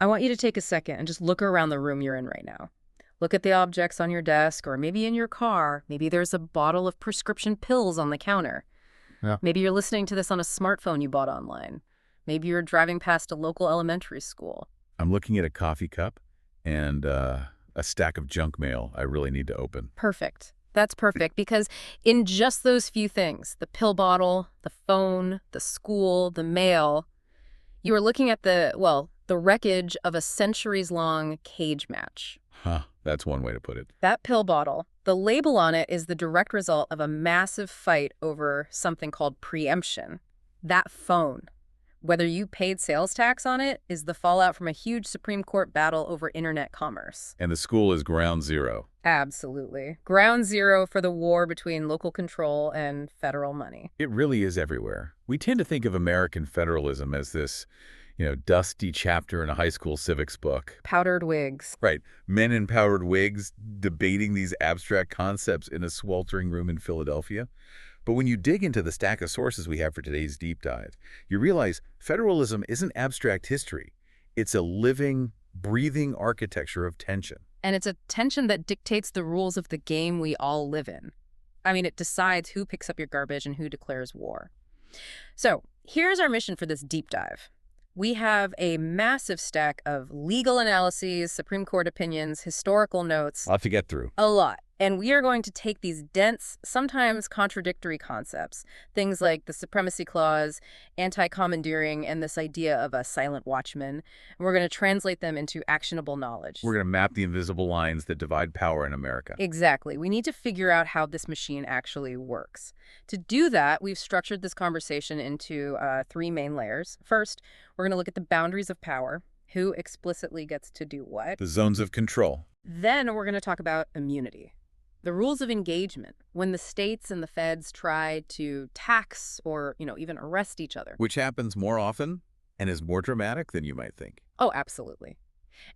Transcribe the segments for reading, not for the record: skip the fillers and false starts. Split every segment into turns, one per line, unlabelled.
I want you to take a second and just look around the room you're in right now. Look at the objects on your desk or maybe in your car. Maybe there's a bottle of prescription pills on the counter.
Yeah.
Maybe you're listening to this on a smartphone you bought online. Maybe you're driving past a local elementary school.
I'm looking at a coffee cup and a stack of junk mail I really need to open.
Perfect. That's perfect because in just those few things, the pill bottle, the phone, the school, the mail, you are looking at the wreckage of a centuries-long cage match.
Huh, that's one way to put it.
That pill bottle, the label on it is the direct result of a massive fight over something called preemption. That phone, whether you paid sales tax on it, is the fallout from a huge Supreme Court battle over internet commerce.
And the school is ground zero.
Absolutely. Ground zero for the war between local control and federal money.
It really is everywhere. We tend to think of American federalism as this, dusty chapter in a high school civics book.
Powdered wigs.
Right. Men in powdered wigs debating these abstract concepts in a sweltering room in Philadelphia. But when you dig into the stack of sources we have for today's deep dive, you realize federalism isn't abstract history. It's a living, breathing architecture of tension.
And it's a tension that dictates the rules of the game we all live in. I mean, it decides who picks up your garbage and who declares war. So here's our mission for this deep dive. We have a massive stack of legal analyses, Supreme Court opinions, historical notes.
A lot to get through.
A lot. And we are going to take these dense, sometimes contradictory concepts, things like the Supremacy Clause, anti-commandeering, and this idea of a silent watchman, and we're going to translate them into actionable knowledge.
We're going to map the invisible lines that divide power in America.
Exactly. We need to figure out how this machine actually works. To do that, we've structured this conversation into three main layers. First, we're going to look at the boundaries of power, who explicitly gets to do what.
The zones of control.
Then we're going to talk about immunity. The rules of engagement, when the states and the feds try to tax or, even arrest each other.
Which happens more often and is more dramatic than you might think.
Oh, absolutely.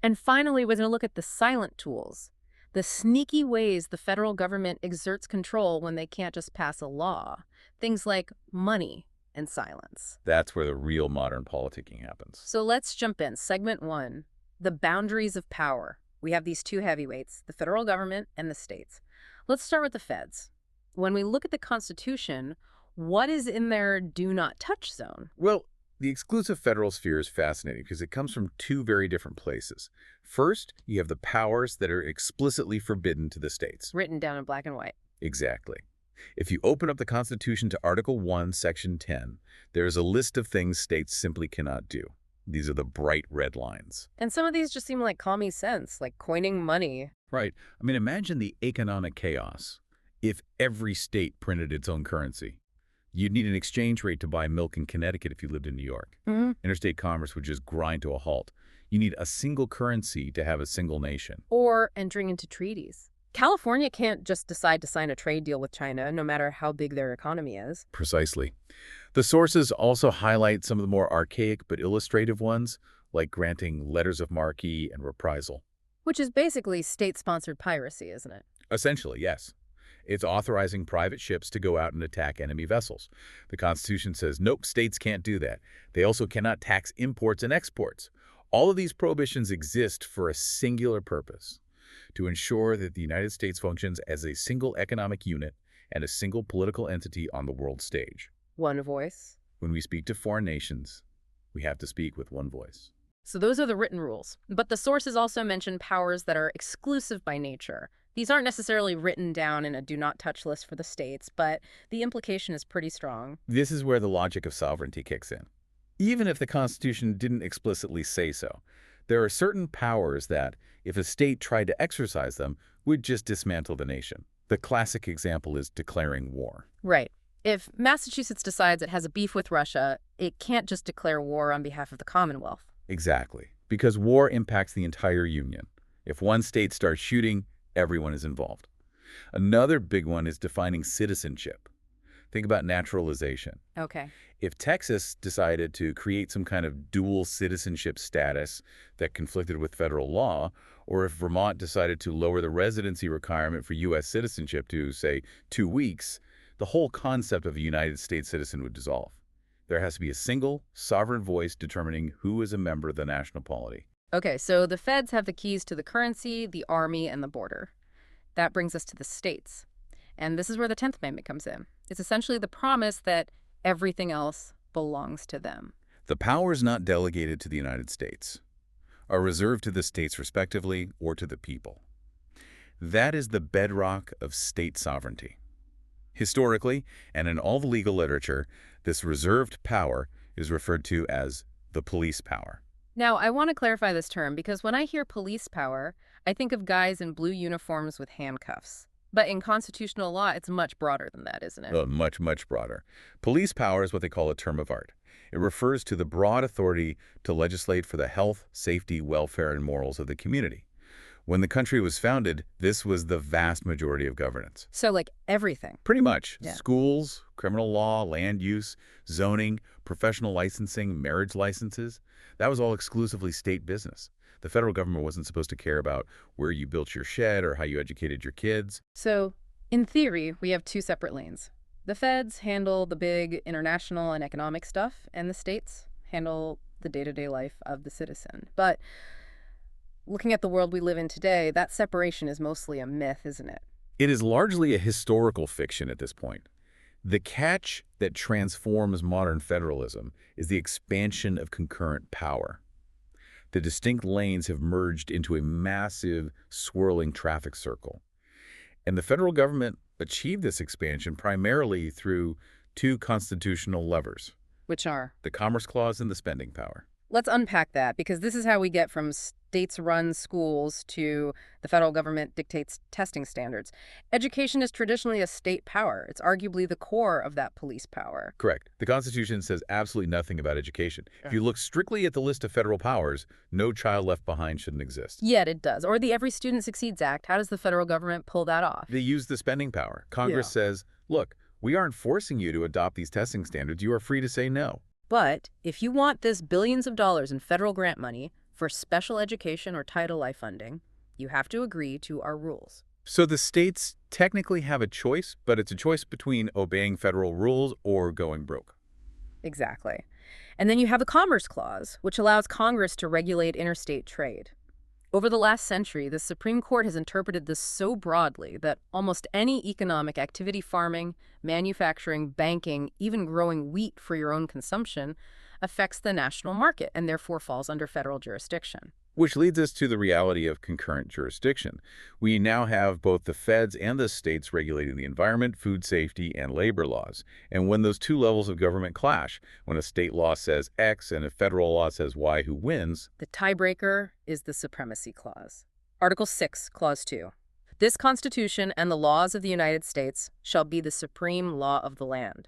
And finally, we're going to look at the silent tools, the sneaky ways the federal government exerts control when they can't just pass a law. Things like money and silence.
That's where the real modern politicking happens.
So let's jump in. Segment 1, the boundaries of power. We have these two heavyweights, the federal government and the states. Let's start with the feds. When we look at the Constitution, what is in their do not touch zone?
Well, the exclusive federal sphere is fascinating because it comes from two very different places. First, you have the powers that are explicitly forbidden to the states.
Written down in black and white.
Exactly. If you open up the Constitution to Article 1, Section 10, there is a list of things states simply cannot do. These are the bright red lines.
And some of these just seem like common sense, like coining money.
Right. I mean, imagine the economic chaos if every state printed its own currency. You'd need an exchange rate to buy milk in Connecticut if you lived in New York. Interstate commerce would just grind to a halt. You need a single currency to have a single nation.
Or entering into treaties. California can't just decide to sign a trade deal with China, no matter how big their economy is.
Precisely. The sources also highlight some of the more archaic but illustrative ones, like granting letters of marque and reprisal.
Which is basically state-sponsored piracy, isn't it?
Essentially, yes. It's authorizing private ships to go out and attack enemy vessels. The Constitution says, nope, states can't do that. They also cannot tax imports and exports. All of these prohibitions exist for a singular purpose, to ensure that the United States functions as a single economic unit and a single political entity on the world stage.
One voice.
When we speak to foreign nations, we have to speak with one voice.
So those are the written rules. But the sources also mention powers that are exclusive by nature. These aren't necessarily written down in a do not touch list for the states, but the implication is pretty strong.
This is where the logic of sovereignty kicks in. Even if the Constitution didn't explicitly say so, there are certain powers that, if a state tried to exercise them, would just dismantle the nation. The classic example is declaring war.
Right. If Massachusetts decides it has a beef with Russia, it can't just declare war on behalf of the Commonwealth.
Exactly. Because war impacts the entire union. If one state starts shooting, everyone is involved. Another big one is defining citizenship. Think about naturalization.
Okay.
If Texas decided to create some kind of dual citizenship status that conflicted with federal law, or if Vermont decided to lower the residency requirement for U.S. citizenship to, say, 2 weeks, the whole concept of a United States citizen would dissolve. There has to be a single, sovereign voice determining who is a member of the national polity.
Okay, so the feds have the keys to the currency, the army, and the border. That brings us to the states. And this is where the 10th Amendment comes in. It's essentially the promise that everything else belongs to them.
The powers not delegated to the United States are reserved to the states respectively or to the people. That is the bedrock of state sovereignty. Historically, and in all the legal literature, this reserved power is referred to as the police power.
Now, I want to clarify this term because when I hear police power, I think of guys in blue uniforms with handcuffs. But in constitutional law, it's much broader than that, isn't it?
Much, much broader. Police power is what they call a term of art. It refers to the broad authority to legislate for the health, safety, welfare, and morals of the community. When the country was founded, this was the vast majority of governance.
So, like everything.
Pretty much.
Yeah.
Schools, criminal law, land use, zoning, professional licensing, marriage licenses, that was all exclusively state business. The federal government wasn't supposed to care about where you built your shed or how you educated your kids.
So, in theory, we have two separate lanes. The feds handle the big international and economic stuff, and the states handle the day-to-day life of the citizen. But looking at the world we live in today, that separation is mostly a myth, isn't it?
It is largely a historical fiction at this point. The catch that transforms modern federalism is the expansion of concurrent power. The distinct lanes have merged into a massive, swirling traffic circle. And the federal government achieved this expansion primarily through two constitutional levers,
Which are?
the Commerce Clause and the spending power.
Let's unpack that, because this is how we get from states-run schools to the federal government dictates testing standards. Education is traditionally a state power. It's arguably the core of that police power.
Correct. The Constitution says absolutely nothing about education. If you look strictly at the list of federal powers, no child left behind shouldn't exist.
Yet it does. Or the Every Student Succeeds Act. How does the federal government pull that off?
They use the spending power. Congress says, look, we aren't forcing you to adopt these testing standards. You are free to say no.
But if you want this billions of dollars in federal grant money for special education or Title I funding, you have to agree to our rules.
So the states technically have a choice, but it's a choice between obeying federal rules or going broke.
Exactly. And then you have the Commerce Clause, which allows Congress to regulate interstate trade. Over the last century, the Supreme Court has interpreted this so broadly that almost any economic activity, farming, manufacturing, banking, even growing wheat for your own consumption, affects the national market and therefore falls under federal jurisdiction.
Which leads us to the reality of concurrent jurisdiction. We now have both the feds and the states regulating the environment, food safety, and labor laws. And when those two levels of government clash, when a state law says X and a federal law says Y, who wins?
The tiebreaker is the Supremacy Clause. Article 6, Clause 2. This Constitution and the laws of the United States shall be the supreme law of the land.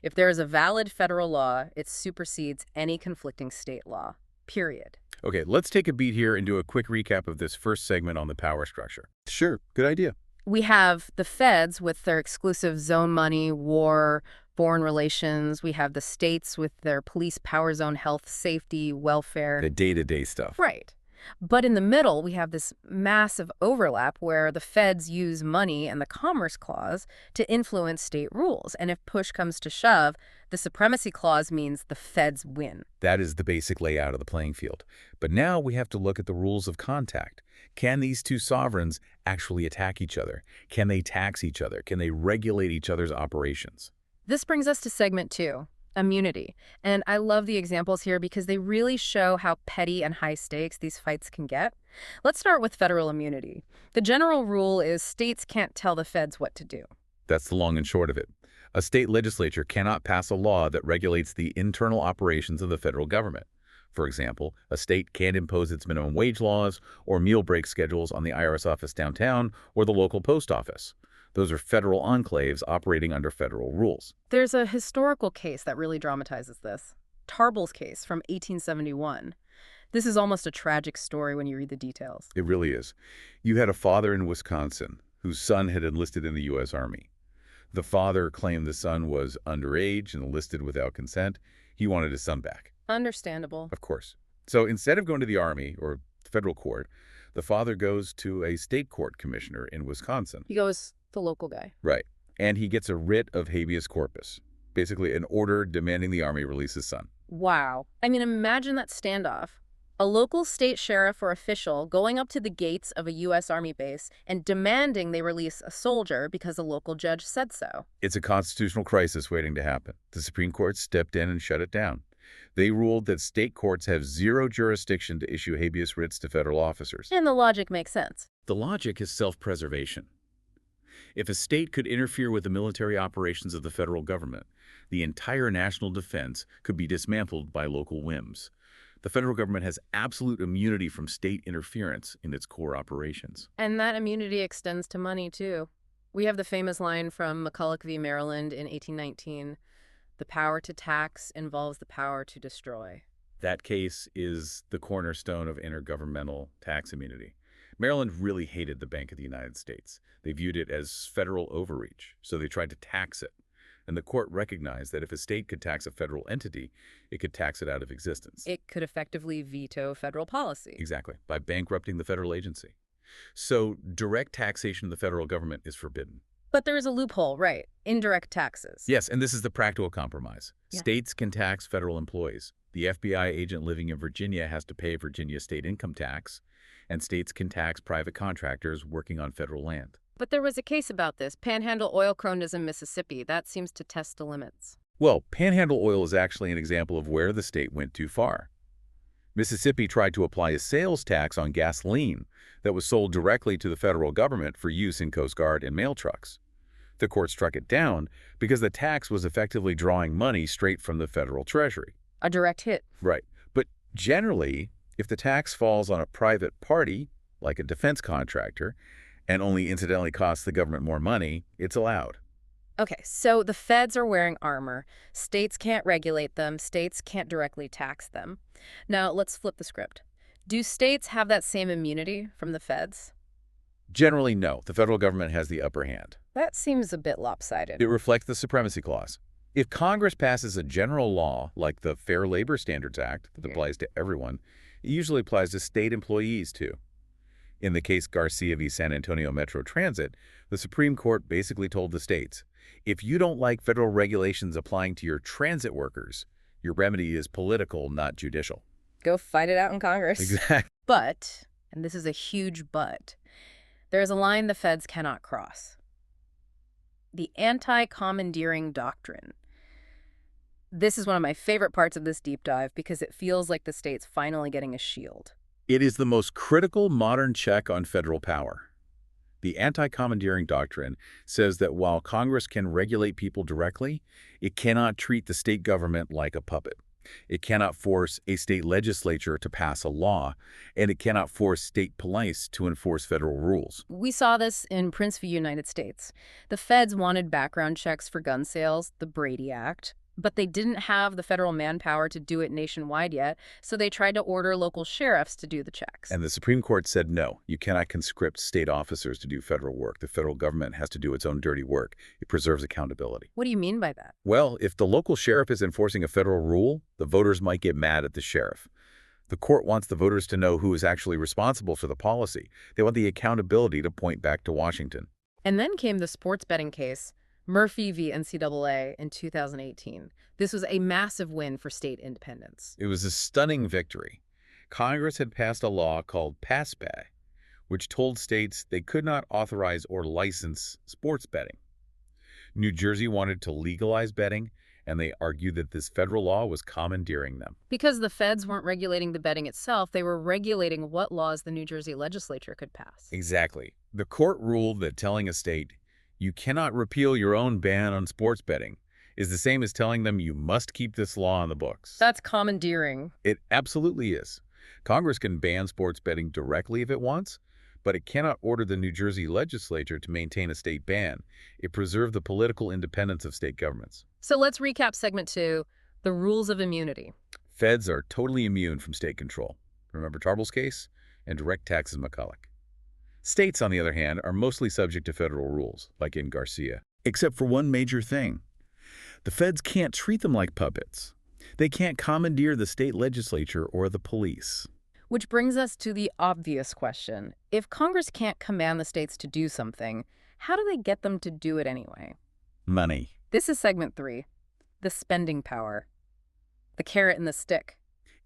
If there is a valid federal law, it supersedes any conflicting state law. Period.
Okay, let's take a beat here and do a quick recap of this first segment on the power structure. Sure, good idea.
We have the feds with their exclusive zone money, war, foreign relations. We have the states with their police power zone, health, safety, welfare.
The day-to-day stuff.
Right. But in the middle, we have this massive overlap where the feds use money and the Commerce Clause to influence state rules. And if push comes to shove, the Supremacy Clause means the feds win.
That is the basic layout of the playing field. But now we have to look at the rules of contact. Can these two sovereigns actually attack each other? Can they tax each other? Can they regulate each other's operations?
This brings us to segment 2. Immunity. And I love the examples here because they really show how petty and high stakes these fights can get. Let's start with federal immunity. The general rule is states can't tell the feds what to do.
That's the long and short of it. A state legislature cannot pass a law that regulates the internal operations of the federal government. For example, a state can't impose its minimum wage laws or meal break schedules on the IRS office downtown or the local post office. Those are federal enclaves operating under federal rules.
There's a historical case that really dramatizes this. Tarbell's case from 1871. This is almost a tragic story when you read the details.
It really is. You had a father in Wisconsin whose son had enlisted in the U.S. Army. The father claimed the son was underage and enlisted without consent. He wanted his son back.
Understandable.
Of course. So instead of going to the Army or federal court, the father goes to a state court commissioner in Wisconsin.
He goes, the local guy.
Right. And he gets a writ of habeas corpus, basically an order demanding the Army release his son.
Wow. I mean, imagine that standoff. A local state sheriff or official going up to the gates of a U.S. Army base and demanding they release a soldier because a local judge said so.
It's a constitutional crisis waiting to happen. The Supreme Court stepped in and shut it down. They ruled that state courts have zero jurisdiction to issue habeas writs to federal officers.
And the logic makes sense.
The logic is self-preservation. If a state could interfere with the military operations of the federal government, the entire national defense could be dismantled by local whims. The federal government has absolute immunity from state interference in its core operations.
And that immunity extends to money, too. We have the famous line from McCulloch v. Maryland in 1819, "The power to tax involves the power to destroy."
That case is the cornerstone of intergovernmental tax immunity. Maryland really hated the Bank of the United States. They viewed it as federal overreach, so they tried to tax it. And the court recognized that if a state could tax a federal entity, it could tax it out of existence.
It could effectively veto federal policy.
Exactly, by bankrupting the federal agency. So direct taxation of the federal government is forbidden.
But there is a loophole, right? Indirect taxes.
Yes, and this is the practical compromise.
Yeah.
States can tax federal employees. The FBI agent living in Virginia has to pay Virginia state income tax, and states can tax private contractors working on federal land.
But there was a case about this, Panhandle Oil Cronyism, Mississippi. That seems to test the limits.
Well, Panhandle Oil is actually an example of where the state went too far. Mississippi tried to apply a sales tax on gasoline that was sold directly to the federal government for use in Coast Guard and mail trucks. The court struck it down because the tax was effectively drawing money straight from the federal treasury.
A direct hit.
Right. But generally, if the tax falls on a private party, like a defense contractor, and only incidentally costs the government more money, it's allowed.
Okay, so the feds are wearing armor. States can't regulate them. States can't directly tax them. Now, let's flip the script. Do states have that same immunity from the feds?
Generally, no. The federal government has the upper hand.
That seems a bit lopsided.
It reflects the Supremacy Clause. If Congress passes a general law, like the Fair Labor Standards Act, that applies to everyone, it usually applies to state employees, too. In the case Garcia v. San Antonio Metro Transit, the Supreme Court basically told the states, if you don't like federal regulations applying to your transit workers, your remedy is political, not judicial.
Go fight it out in Congress.
Exactly.
But, and this is a huge but, there's a line the feds cannot cross. The anti-commandeering doctrine. This is one of my favorite parts of this deep dive because it feels like the state's finally getting a shield.
It is the most critical modern check on federal power. The anti-commandeering doctrine says that while Congress can regulate people directly, it cannot treat the state government like a puppet. It cannot force a state legislature to pass a law, and it cannot force state police to enforce federal rules.
We saw this in Prince v. United States. The feds wanted background checks for gun sales, the Brady Act, but they didn't have the federal manpower to do it nationwide yet, so they tried to order local sheriffs to do the checks.
And the Supreme Court said no, you cannot conscript state officers to do federal work. The federal government has to do its own dirty work. It preserves accountability.
What do you mean by that?
Well, if the local sheriff is enforcing a federal rule, the voters might get mad at the sheriff. The court wants the voters to know who is actually responsible for the policy. They want the accountability to point back to Washington.
And then came the sports betting case, Murphy v. NCAA in 2018. This was a massive win for state independence.
It was a stunning victory. Congress had passed a law called PASPA, which told states they could not authorize or license sports betting. New Jersey wanted to legalize betting, and they argued that this federal law was commandeering them.
Because the feds weren't regulating the betting itself, they were regulating what laws the New Jersey legislature could pass.
Exactly. The court ruled that telling a state, you cannot repeal your own ban on sports betting, is the same as telling them you must keep this law on the books.
That's commandeering.
It absolutely is. Congress can ban sports betting directly if it wants, but it cannot order the New Jersey legislature to maintain a state ban. It preserved the political independence of state governments.
So let's recap segment 2, the rules of immunity.
Feds are totally immune from state control. Remember Tarbell's case? And direct taxes McCulloch. States, on the other hand, are mostly subject to federal rules, like in Garcia. Except for one major thing. The feds can't treat them like puppets. They can't commandeer the state legislature or the police.
Which brings us to the obvious question. If Congress can't command the states to do something, how do they get them to do it anyway?
Money.
This is segment 3, the spending power, the carrot and the stick.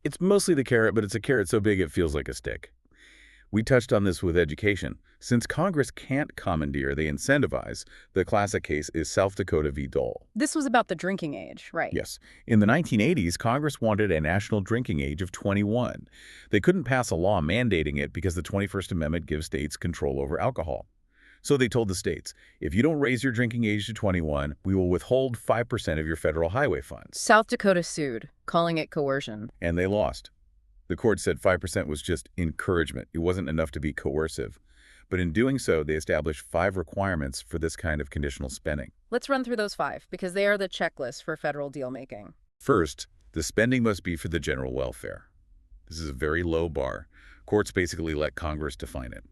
It's mostly the carrot, but it's a carrot so big it feels like a stick. We touched on this with education. Since Congress can't commandeer, they incentivize. The classic case is South Dakota v. Dole.
This was about the drinking age, right?
Yes. In the 1980s, Congress wanted a national drinking age of 21. They couldn't pass a law mandating it because the 21st Amendment gives states control over alcohol. So they told the states, if you don't raise your drinking age to 21, we will withhold 5% of your federal highway funds.
South Dakota sued, calling it coercion.
And they lost. The court said 5% was just encouragement. It wasn't enough to be coercive. But in doing so, they established 5 requirements for this kind of conditional spending.
Let's run through those 5, because they are the checklist for federal deal-making.
First, the spending must be for the general welfare. This is a very low bar. Courts basically let Congress define it.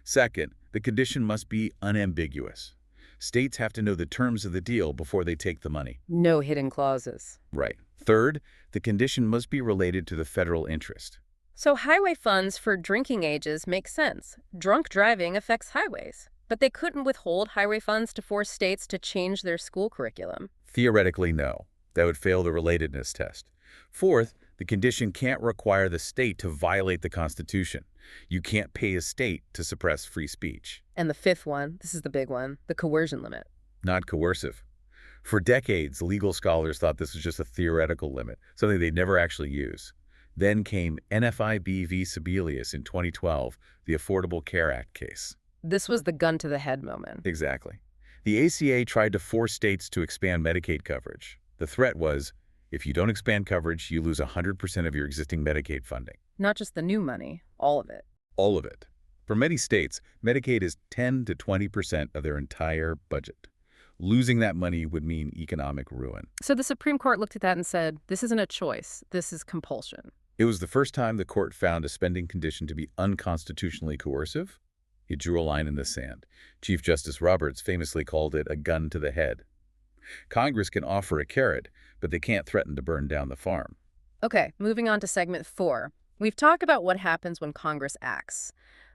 Second, the condition must be unambiguous. States have to know the terms of the deal before they take the money.
No hidden clauses.
Right. Third, the condition must be related to the federal interest.
So highway funds for drinking ages make sense. Drunk driving affects highways. But they couldn't withhold highway funds to force states to change their school curriculum.
Theoretically, no. That would fail the relatedness test. Fourth, the condition can't require the state to violate the Constitution. You can't pay a state to suppress free speech.
And the 5th one, this is the big one, the coercion limit.
Not coercive. For decades, legal scholars thought this was just a theoretical limit, something they'd never actually use. Then came NFIB v. Sebelius in 2012, the Affordable Care Act case.
This was the gun to the head moment.
Exactly. The ACA tried to force states to expand Medicaid coverage. The threat was, if you don't expand coverage, you lose 100% of your existing Medicaid funding.
Not just the new money, all of it.
All of it. For many states, Medicaid is 10 to 20% of their entire budget. Losing that money would mean economic ruin.
So the Supreme Court looked at that and said, this isn't a choice, this is compulsion.
It was the first time the court found a spending condition to be unconstitutionally coercive. It drew a line in the sand. Chief Justice Roberts famously called it a gun to the head. Congress can offer a carrot, but they can't threaten to burn down the farm.
Okay, moving on to segment 4. We've talked about what happens when Congress acts.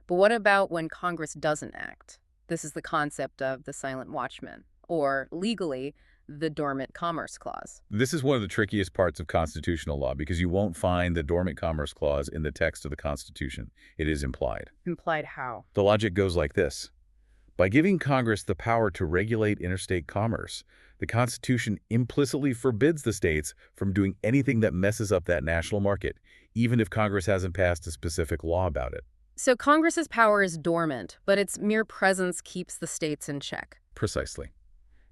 But what about when Congress doesn't act? This is the concept of the silent watchman, or legally, the Dormant Commerce Clause.
This is one of the trickiest parts of constitutional law because you won't find the Dormant Commerce Clause in the text of the Constitution. It is implied.
Implied how?
The logic goes like this. By giving Congress the power to regulate interstate commerce, the Constitution implicitly forbids the states from doing anything that messes up that national market, even if Congress hasn't passed a specific law about it.
So Congress's power is dormant, but its mere presence keeps the states in check.
Precisely.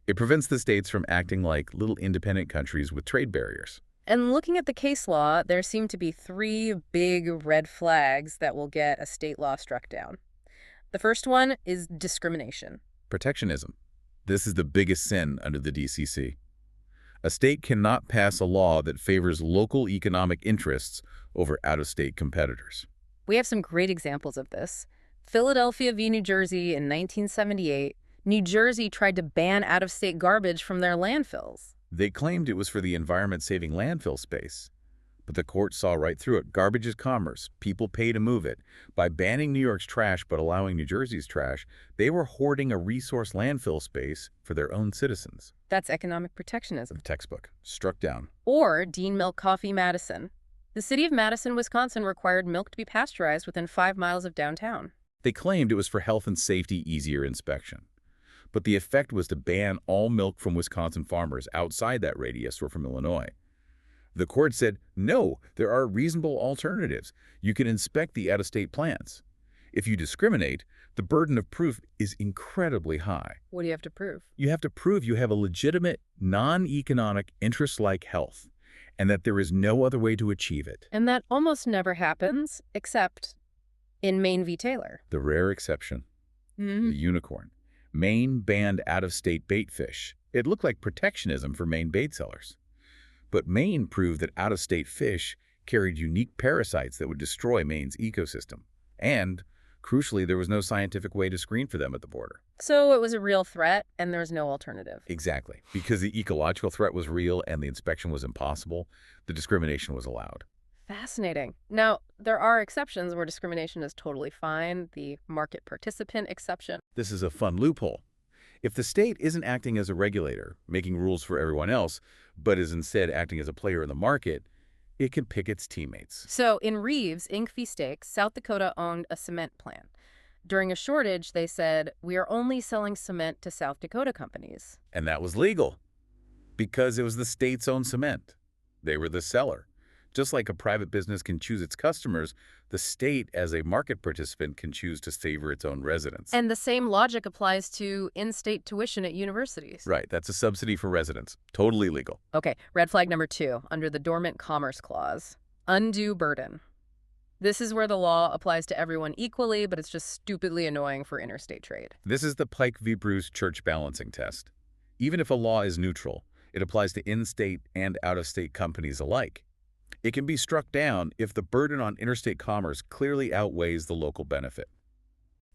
It prevents the states from acting like little independent countries with trade barriers.
And looking at the case law, there seem to be 3 big red flags that will get a state law struck down. The first one is discrimination.
Protectionism. This is the biggest sin under the DCC. A state cannot pass a law that favors local economic interests over out-of-state competitors.
We have some great examples of this. Philadelphia v. New Jersey in 1978, New Jersey tried to ban out-of-state garbage from their landfills.
They claimed it was for the environment-saving landfill space. But the court saw right through it. Garbage is commerce. People pay to move it. By banning New York's trash but allowing New Jersey's trash, they were hoarding a resource landfill space for their own citizens.
That's economic protectionism.
The textbook. Struck down.
Or Dean Milk Coffee Madison. The city of Madison, Wisconsin required milk to be pasteurized within 5 miles of downtown.
They claimed it was for health and safety easier inspection. But the effect was to ban all milk from Wisconsin farmers outside that radius or from Illinois. The court said, no, there are reasonable alternatives. You can inspect the out-of-state plants. If you discriminate, the burden of proof is incredibly high.
What do you have to prove?
You have to prove you have a legitimate, non-economic interest like health, and that there is no other way to achieve it.
And that almost never happens, except in Maine v. Taylor.
The rare exception. The unicorn. Maine banned out-of-state bait fish. It looked like protectionism for Maine bait sellers. But Maine proved that out-of-state fish carried unique parasites that would destroy Maine's ecosystem. And, crucially, there was no scientific way to screen for them at the border.
So it was a real threat, and there was no alternative.
Exactly. Because the ecological threat was real and the inspection was impossible, the discrimination was allowed.
Fascinating. Now, there are exceptions where discrimination is totally fine, the market participant exception.
This is a fun loophole. If the state isn't acting as a regulator, making rules for everyone else, but is instead acting as a player in the market, It can pick its teammates.
So in Reeves, Inc. v. Steaks, South Dakota owned a cement plant. During a shortage, they said, we are only selling cement to South Dakota companies.
And that was legal because it was the state's own cement. They were the seller. Just like a private business can choose its customers, the state, as a market participant, can choose to favor its own residents.
And the same logic applies to in-state tuition at universities.
Right, that's a subsidy for residents. Totally legal.
Okay, red flag number 2, under the Dormant Commerce Clause. Undue burden. This is where the law applies to everyone equally, but it's just stupidly annoying for interstate trade.
This is the Pike v. Bruce church balancing test. Even if a law is neutral, it applies to in-state and out-of-state companies alike. It can be struck down if the burden on interstate commerce clearly outweighs the local benefit.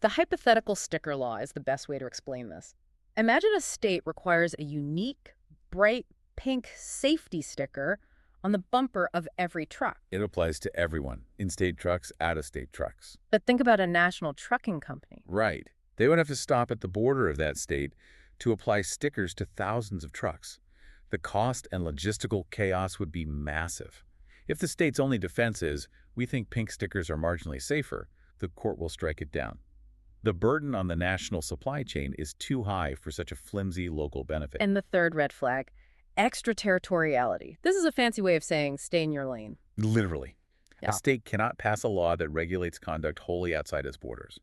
The hypothetical sticker law is the best way to explain this. Imagine a state requires a unique, bright pink safety sticker on the bumper of every truck.
It applies to everyone, in-state trucks, out-of-state trucks.
But think about a national trucking company.
Right. They would have to stop at the border of that state to apply stickers to thousands of trucks. The cost and logistical chaos would be massive. If the state's only defense is, we think pink stickers are marginally safer, the court will strike it down. The burden on the national supply chain is too high for such a flimsy local benefit.
And the third red flag, extraterritoriality. This is a fancy way of saying stay in your lane.
Literally.
Yeah.
A state cannot pass a law that regulates conduct wholly outside its borders.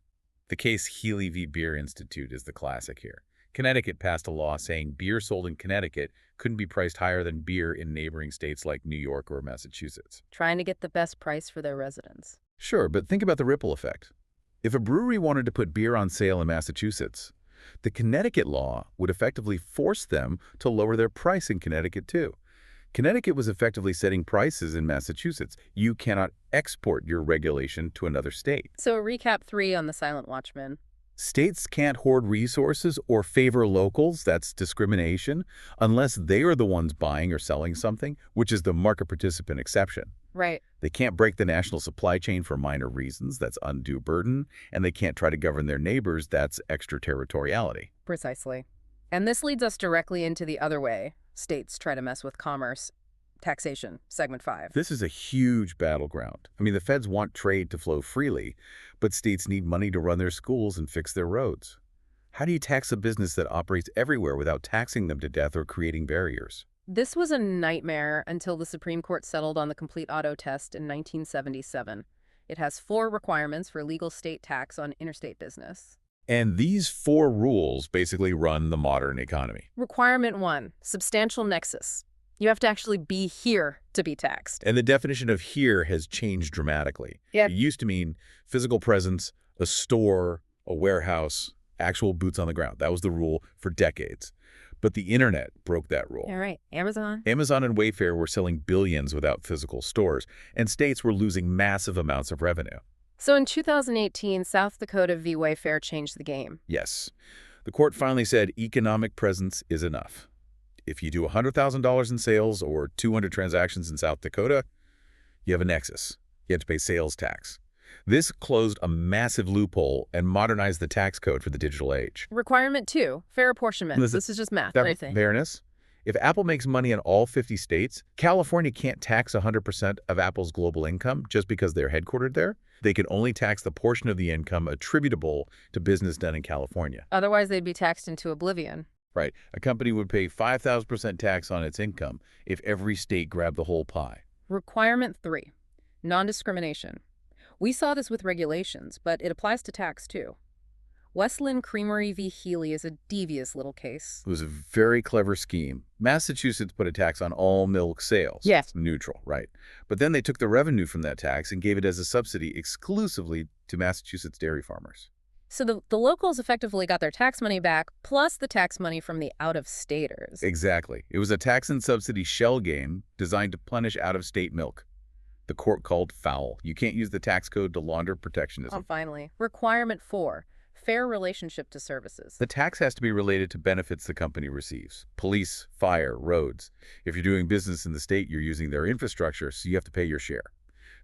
The case Healy v. Beer Institute is the classic here. Connecticut passed a law saying beer sold in Connecticut couldn't be priced higher than beer in neighboring states like New York or Massachusetts.
Trying to get the best price for their residents.
Sure, but think about the ripple effect. If a brewery wanted to put beer on sale in Massachusetts, the Connecticut law would effectively force them to lower their price in Connecticut too. Connecticut was effectively setting prices in Massachusetts. You cannot export your regulation to another state.
So recap 3 on the Silent Watchman.
States can't hoard resources or favor locals, that's discrimination, unless they are the ones buying or selling something, which is the market participant exception.
Right.
They can't break the national supply chain for minor reasons, that's undue burden, and they can't try to govern their neighbors, that's extraterritoriality.
Precisely. And this leads us directly into the other way states try to mess with commerce. Taxation, segment 5.
This is a huge battleground. I mean, the feds want trade to flow freely, but states need money to run their schools and fix their roads. How do you tax a business that operates everywhere without taxing them to death or creating barriers?
This was a nightmare until the Supreme Court settled on the complete auto test in 1977. It has 4 requirements for legal state tax on interstate business.
And these 4 rules basically run the modern economy.
Requirement 1, substantial nexus. You have to actually be here to be taxed.
And the definition of here has changed dramatically.
Yep.
It used to mean physical presence, a store, a warehouse, actual boots on the ground. That was the rule for decades. But the internet broke that rule.
All right, Amazon.
Amazon and Wayfair were selling billions without physical stores, and states were losing massive amounts of revenue.
So in 2018, South Dakota v. Wayfair changed the game.
Yes. The court finally said economic presence is enough. If you do $100,000 in sales or 200 transactions in South Dakota, you have a nexus. You have to pay sales tax. This closed a massive loophole and modernized the tax code for the digital age.
Requirement 2, fair apportionment.
Listen,
this is just math. What do you think?
Fairness. If Apple makes money in all 50 states, California can't tax 100% of Apple's global income just because they're headquartered there. They can only tax the portion of the income attributable to business done in California.
Otherwise, they'd be taxed into oblivion.
Right. A company would pay 5,000% tax on its income if every state grabbed the whole pie.
Requirement 3, non-discrimination. We saw this with regulations, but it applies to tax too. Westland Creamery v. Healy is a devious little case.
It was a very clever scheme. Massachusetts put a tax on all milk sales.
Yes.
Neutral, right. But then they took the revenue from that tax and gave it as a subsidy exclusively to Massachusetts dairy farmers.
So the locals effectively got their tax money back, plus the tax money from the out-of-staters.
Exactly. It was a tax and subsidy shell game designed to punish out-of-state milk. The court called foul. You can't use the tax code to launder protectionism.
Oh, finally. Requirement 4, fair relationship to services.
The tax has to be related to benefits the company receives. Police, fire, roads. If you're doing business in the state, you're using their infrastructure, so you have to pay your share.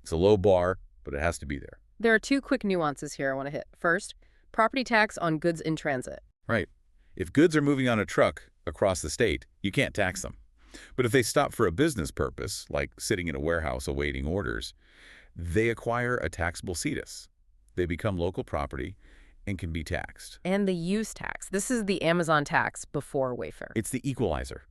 It's a low bar, but it has to be there.
There are 2 quick nuances here I want to hit. First, property tax on goods in transit.
Right. If goods are moving on a truck across the state, you can't tax them. But if they stop for a business purpose, like sitting in a warehouse awaiting orders, they acquire a taxable situs. They become local property and can be taxed.
And the use tax. This is the Amazon tax before Wayfair.
It's the equalizer.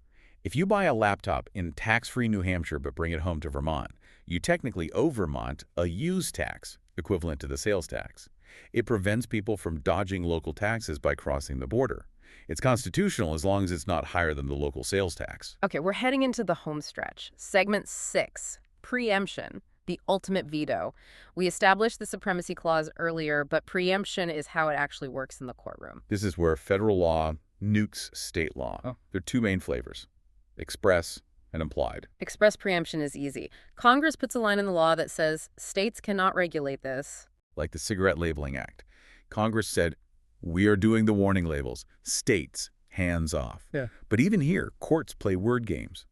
If you buy a laptop in tax-free New Hampshire but bring it home to Vermont, you technically owe Vermont a use tax, equivalent to the sales tax. It prevents people from dodging local taxes by crossing the border. It's constitutional as long as it's not higher than the local sales tax.
Okay, we're heading into the home stretch. Segment 6, preemption, the ultimate veto. We established the supremacy clause earlier, but preemption is how it actually works in the courtroom.
This is where federal law nukes state law. There are two main flavors: express and implied.
Express preemption is easy. Congress puts a line in the law that says states cannot regulate this.
Like the Cigarette Labeling Act. Congress said, we are doing the warning labels. States, hands off.
Yeah.
But even here, courts play word games.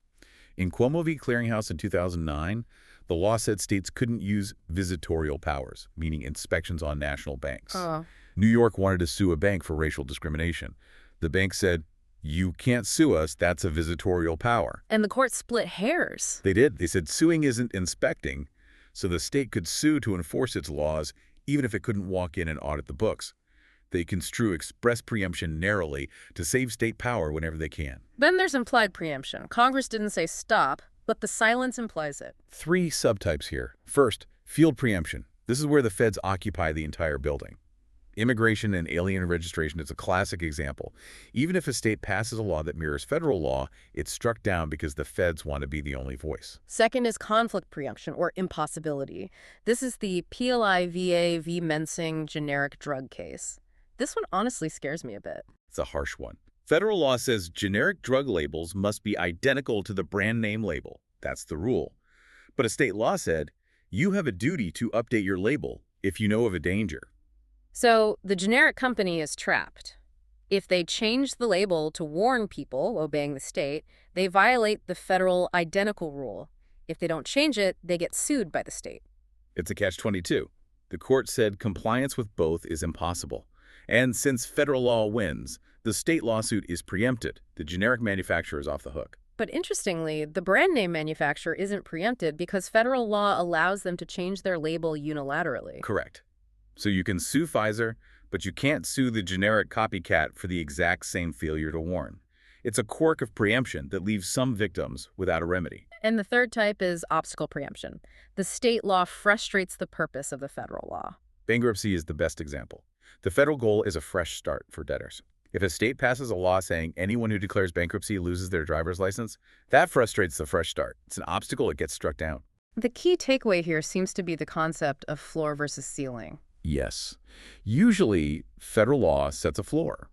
In Cuomo v. Clearinghouse in 2009, the law said states couldn't use visitorial powers, meaning inspections on national banks. New York wanted to sue a bank for racial discrimination. The bank said, you can't sue us, that's a visitorial power.
And the court split hairs.
They did. They said suing isn't inspecting, so the state could sue to enforce its laws even if it couldn't walk in and audit the books. They construe express preemption narrowly to save state power whenever they can.
Then there's implied preemption. Congress didn't say stop, but the silence implies it.
Three subtypes here. First, field preemption. This is where the feds occupy the entire building. Immigration and alien registration is a classic example. Even if a state passes a law that mirrors federal law, it's struck down because the feds want to be the only voice.
Second is conflict preemption, or impossibility. This is the PLI-VA v. Mensing generic drug case. This one honestly scares me a bit.
It's a harsh one. Federal law says generic drug labels must be identical to the brand name label. That's the rule. But a state law said, you have a duty to update your label if you know of a danger.
So the generic company is trapped. If they change the label to warn people obeying the state, they violate the federal identical rule. If they don't change it, they get sued by the state.
It's a catch-22. The court said compliance with both is impossible. And since federal law wins, the state lawsuit is preempted. The generic manufacturer is off the hook.
But interestingly, the brand name manufacturer isn't preempted because federal law allows them to change their label unilaterally.
Correct. So you can sue Pfizer, but you can't sue the generic copycat for the exact same failure to warn. It's a quirk of preemption that leaves some victims without a remedy.
And the third type is obstacle preemption. The state law frustrates the purpose of the federal law.
Bankruptcy is the best example. The federal goal is a fresh start for debtors. If a state passes a law saying anyone who declares bankruptcy loses their driver's license, that frustrates the fresh start. It's an obstacle that gets struck down.
The key takeaway here seems to be the concept of floor versus ceiling.
Yes. Usually, federal law sets a floor,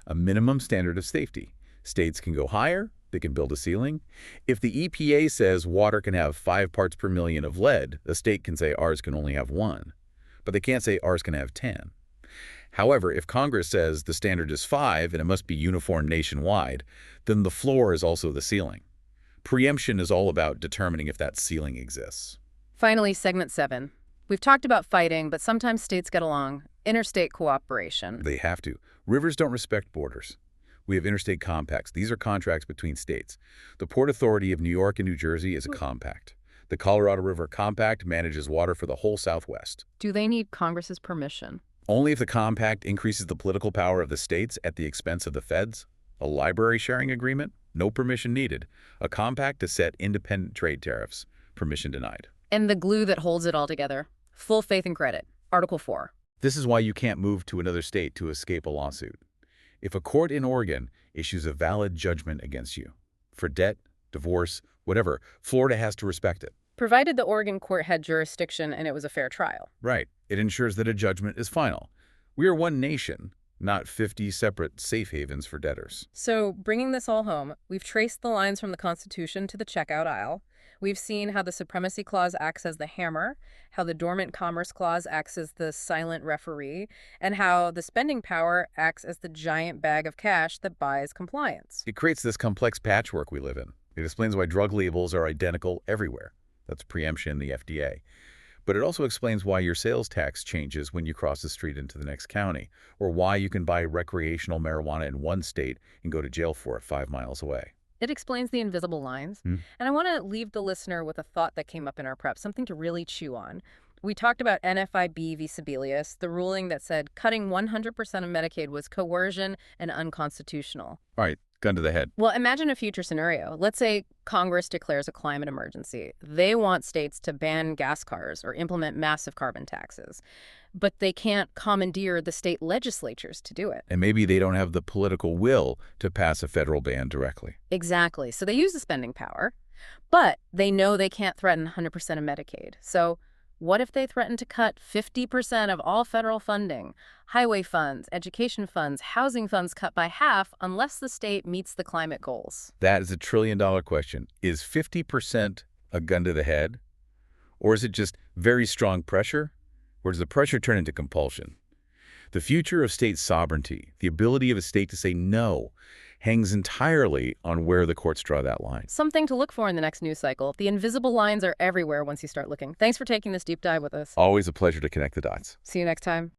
a minimum standard of safety. States can go higher, they can build a ceiling. If the EPA says water can have 5 parts per million of lead, the state can say ours can only have 1. But they can't say ours can have 10. However, if Congress says the standard is 5 and it must be uniform nationwide, then the floor is also the ceiling. Preemption is all about determining if that ceiling exists.
Finally, segment 7. We've talked about fighting, but sometimes states get along. Interstate cooperation.
They have to. Rivers don't respect borders. We have interstate compacts. These are contracts between states. The Port Authority of New York and New Jersey is a compact. The Colorado River Compact manages water for the whole Southwest.
Do they need Congress's permission?
Only if the compact increases the political power of the states at the expense of the feds. A library sharing agreement? No permission needed. A compact to set independent trade tariffs? Permission denied.
And the glue that holds it all together? Full faith and credit. Article 4.
This is why you can't move to another state to escape a lawsuit. If a court in Oregon issues a valid judgment against you, for debt, divorce, whatever, Florida has to respect it.
Provided the Oregon court had jurisdiction and it was a fair trial.
Right. It ensures that a judgment is final. We are one nation, not 50 separate safe havens for debtors.
So, bringing this all home, we've traced the lines from the Constitution to the checkout aisle. We've seen how the Supremacy Clause acts as the hammer, how the Dormant Commerce Clause acts as the silent referee, and how the spending power acts as the giant bag of cash that buys compliance.
It creates this complex patchwork we live in. It explains why drug labels are identical everywhere. That's preemption in the FDA. But it also explains why your sales tax changes when you cross the street into the next county, or why you can buy recreational marijuana in one state and go to jail for it 5 miles away.
It explains the invisible lines.
Hmm.
And I want to leave the listener with a thought that came up in our prep, something to really chew on. We talked about NFIB v. Sebelius, the ruling that said cutting 100% of Medicaid was coercion and unconstitutional.
All right, gun to the head.
Well, imagine a future scenario. Let's say Congress declares a climate emergency. They want states to ban gas cars or implement massive carbon taxes, but they can't commandeer the state legislatures to do it.
And maybe they don't have the political will to pass a federal ban directly.
Exactly. So they use the spending power, but they know they can't threaten 100% of Medicaid. So what if they threaten to cut 50% of all federal funding? Highway funds, education funds, housing funds cut by half unless the state meets the climate goals.
That is a trillion-dollar question. Is 50% a gun to the head? Or is it just very strong pressure? Or does the pressure turn into compulsion? The future of state sovereignty, the ability of a state to say no, hangs entirely on where the courts draw that line.
Something to look for in the next news cycle. The invisible lines are everywhere once you start looking. Thanks for taking this deep dive with us.
Always a pleasure to connect the dots.
See you next time.